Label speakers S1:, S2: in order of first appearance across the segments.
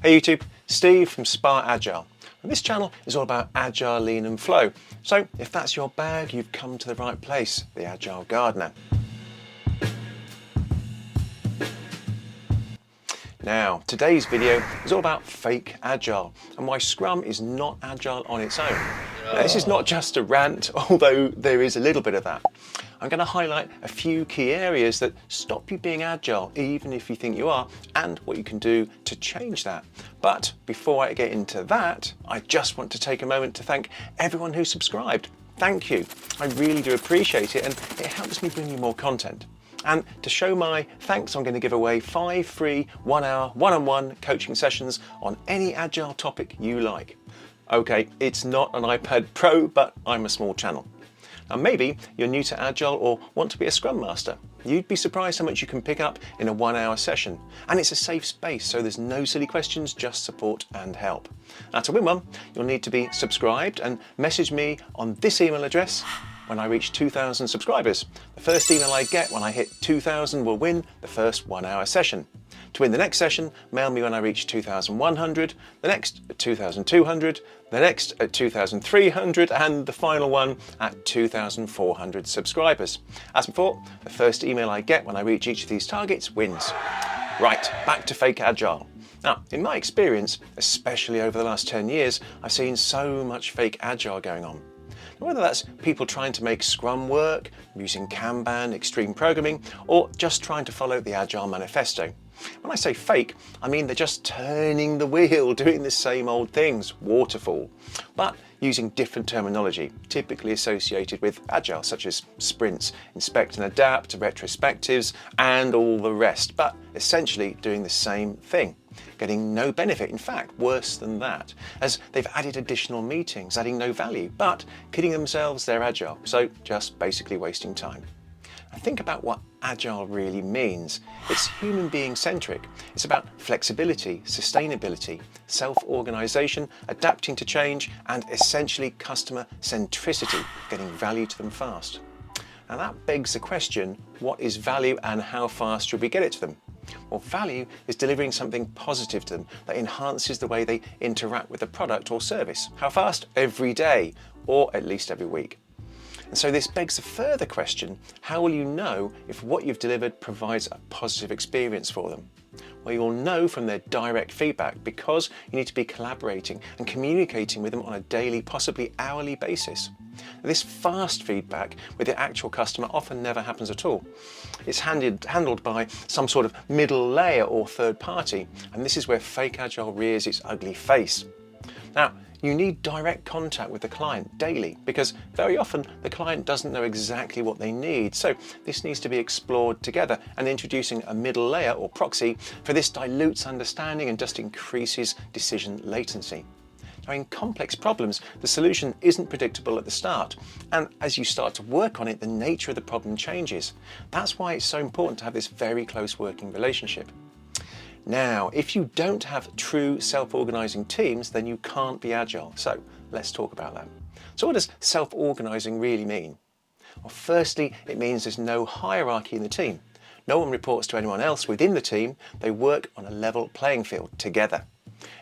S1: Hey YouTube, Steve from Spa Agile. And this channel is all about Agile, Lean and Flow. So if that's your bag, you've come to the right place, the Agile Gardener. Now, today's video is all about fake Agile and why Scrum is not Agile on its own. Now, this is not just a rant, although there is a little bit of that. I'm going to highlight a few key areas that stop you being Agile, even if you think you are, and what you can do to change that. But before I get into that, I just want to take a moment to thank everyone who subscribed. Thank you. I really do appreciate it, and it helps me bring you more content. And to show my thanks, I'm going to give away 5 free 1-hour one-on-one coaching sessions on any Agile topic you like. Okay, it's not an iPad Pro, but I'm a small channel. Now maybe you're new to Agile or want to be a Scrum Master. You'd be surprised how much you can pick up in a 1-hour session. And it's a safe space, so there's no silly questions, just support and help. Now to win one, you'll need to be subscribed and message me on this email address when I reach 2,000 subscribers. The first email I get when I hit 2,000 will win the first 1-hour session. To win the next session, mail me when I reach 2,100, the next at 2,200, the next at 2,300, and the final one at 2,400 subscribers. As before, the first email I get when I reach each of these targets wins. Right, back to fake Agile. Now, in my experience, especially over the last 10 years, I've seen so much fake Agile going on. Whether that's people trying to make Scrum work, using Kanban, extreme programming, or just trying to follow the Agile Manifesto. When I say fake, I mean they're just turning the wheel, doing the same old things, waterfall, but using different terminology, typically associated with Agile, such as sprints, inspect and adapt, retrospectives, and all the rest, but essentially doing the same thing. Getting no benefit, in fact, worse than that, as they've added additional meetings, adding no value, but kidding themselves they're Agile, so just basically wasting time. And think about what Agile really means. It's human being centric. It's about flexibility, sustainability, self-organization, adapting to change, and essentially customer centricity, getting value to them fast. Now that begs the question, what is value and how fast should we get it to them? Well, value is delivering something positive to them that enhances the way they interact with the product or service. How fast? Every day, or at least every week. And so this begs a further question, how will you know if what you've delivered provides a positive experience for them? Well, you'll know from their direct feedback because you need to be collaborating and communicating with them on a daily, possibly hourly basis. This fast feedback with the actual customer often never happens at all. It's handled by some sort of middle layer or third party, and this is where fake Agile rears its ugly face. Now, you need direct contact with the client daily because very often the client doesn't know exactly what they need. So this needs to be explored together, and introducing a middle layer or proxy for this dilutes understanding and just increases decision latency. Now, in complex problems, the solution isn't predictable at the start, and as you start to work on it, the nature of the problem changes. That's why it's so important to have this very close working relationship. Now, if you don't have true self-organizing teams, then you can't be Agile. So let's talk about that. So what does self-organizing really mean? Well, firstly, it means there's no hierarchy in the team. No one reports to anyone else within the team. They work on a level playing field together.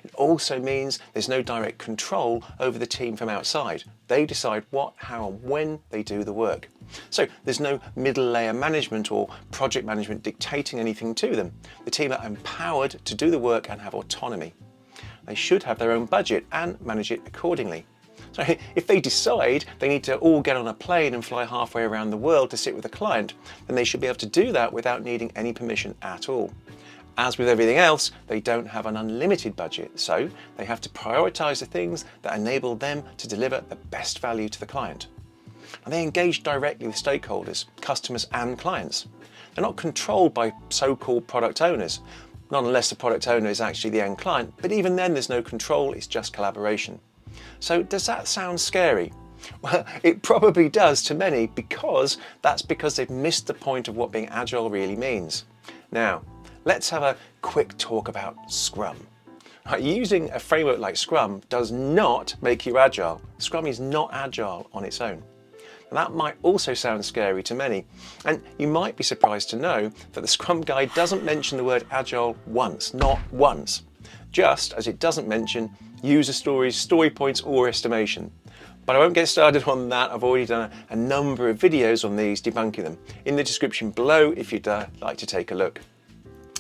S1: It also means there's no direct control over the team from outside. They decide what, how, and when they do the work. So there's no middle layer management or project management dictating anything to them. The team are empowered to do the work and have autonomy. They should have their own budget and manage it accordingly. So if they decide they need to all get on a plane and fly halfway around the world to sit with a client, then they should be able to do that without needing any permission at all. As with everything else, they don't have an unlimited budget, so they have to prioritize the things that enable them to deliver the best value to the client. And they engage directly with stakeholders, customers and clients. They're not controlled by so-called product owners, not unless the product owner is actually the end client, but even then there's no control, it's just collaboration. So does that sound scary? Well, it probably does to many because they've missed the point of what being Agile really means. Now, let's have a quick talk about Scrum. Using a framework like Scrum does not make you Agile. Scrum is not Agile on its own. And that might also sound scary to many. And you might be surprised to know that the Scrum Guide doesn't mention the word Agile once, not once. just as it doesn't mention user stories, story points, or estimation. But I won't get started on that. I've already done a number of videos on these debunking them in the description below if you'd like to take a look.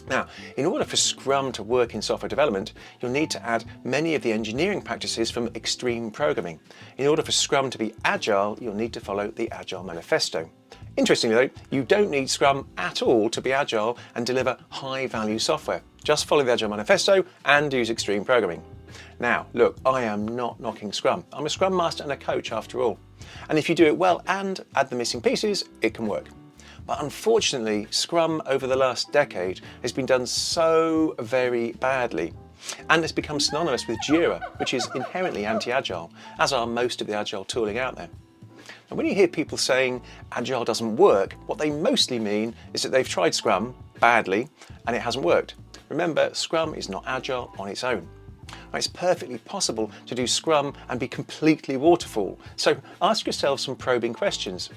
S1: Now, in order for Scrum to work in software development, you'll need to add many of the engineering practices from extreme programming. In order for Scrum to be agile, you'll need to follow the Agile Manifesto. Interestingly though, you don't need Scrum at all to be agile and deliver high-value software. Just follow the Agile Manifesto and use extreme programming. Now, look, I am not knocking Scrum. I'm a Scrum Master and a coach after all. And if you do it well and add the missing pieces, it can work. But unfortunately, Scrum over the last decade has been done so very badly. And it's become synonymous with Jira, which is inherently anti-agile, as are most of the agile tooling out there. And when you hear people saying Agile doesn't work, what they mostly mean is that they've tried Scrum badly and it hasn't worked. Remember, Scrum is not Agile on its own. It's perfectly possible to do Scrum and be completely waterfall. So ask yourself some probing questions.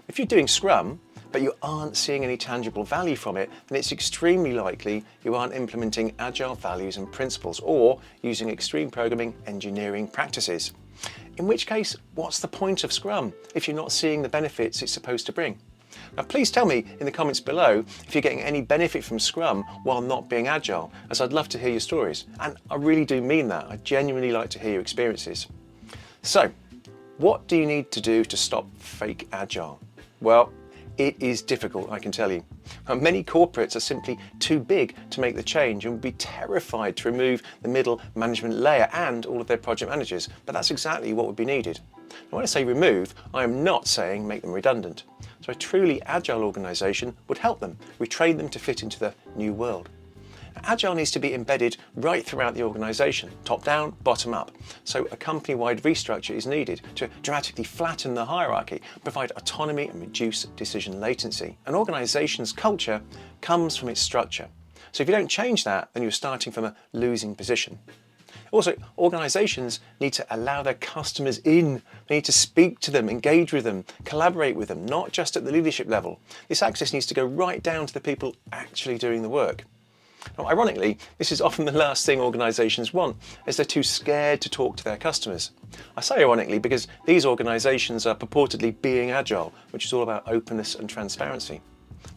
S1: If you're doing Scrum, but you aren't seeing any tangible value from it, then it's extremely likely you aren't implementing Agile values and principles or using extreme programming engineering practices. In which case, what's the point of Scrum if you're not seeing the benefits it's supposed to bring? Now please tell me in the comments below if you're getting any benefit from Scrum while not being Agile, as I'd love to hear your stories. And I really do mean that. I genuinely like to hear your experiences. So, what do you need to do to stop fake Agile? Well, it is difficult, I can tell you. Many corporates are simply too big to make the change and would be terrified to remove the middle management layer and all of their project managers, but that's exactly what would be needed. Now, when I say remove, I am not saying make them redundant. So a truly agile organisation would help them, retrain them to fit into the new world. Agile needs to be embedded right throughout the organisation, top down, bottom up. So a company-wide restructure is needed to dramatically flatten the hierarchy, provide autonomy and reduce decision latency. An organisation's culture comes from its structure. So if you don't change that, then you're starting from a losing position. Also, organisations need to allow their customers in. They need to speak to them, engage with them, collaborate with them, not just at the leadership level. This access needs to go right down to the people actually doing the work. Now, ironically, this is often the last thing organisations want, as they're too scared to talk to their customers. I say ironically because these organisations are purportedly being agile, which is all about openness and transparency.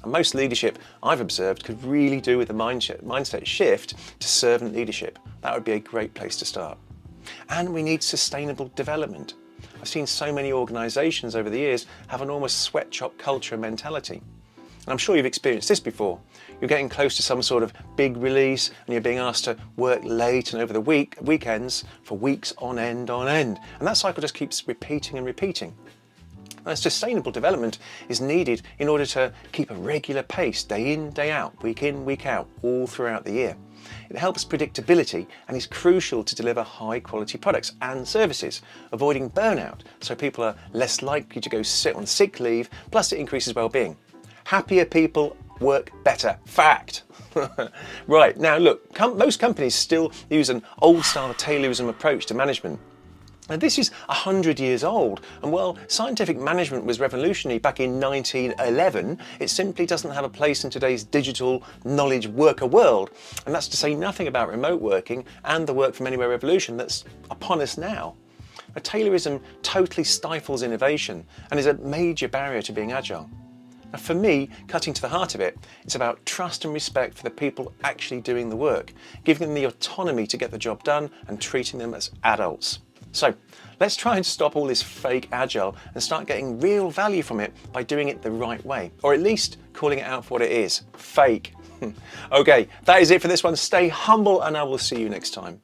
S1: And most leadership I've observed could really do with a mindset shift to servant leadership. That would be a great place to start. And we need sustainable development. I've seen so many organisations over the years have an almost sweatshop culture and mentality. And I'm sure you've experienced this before. You're getting close to some sort of big release and you're being asked to work late and over the weekends for weeks on end. And that cycle just keeps repeating and repeating. Now, sustainable development is needed in order to keep a regular pace day in, day out, week in, week out, all throughout the year. It helps predictability and is crucial to deliver high quality products and services, avoiding burnout so people are less likely to go sit on sick leave, plus it increases well-being. Happier people work better. Fact. Right, now look, most companies still use an old-style Taylorism approach to management. Now this is 100 years old, and while scientific management was revolutionary back in 1911, it simply doesn't have a place in today's digital knowledge worker world. And that's to say nothing about remote working and the work from anywhere revolution that's upon us now. Taylorism totally stifles innovation and is a major barrier to being agile. Now for me, cutting to the heart of it, it's about trust and respect for the people actually doing the work, giving them the autonomy to get the job done and treating them as adults. So let's try and stop all this fake agile and start getting real value from it by doing it the right way, or at least calling it out for what it is, fake. Okay, that is it for this one. Stay humble and I will see you next time.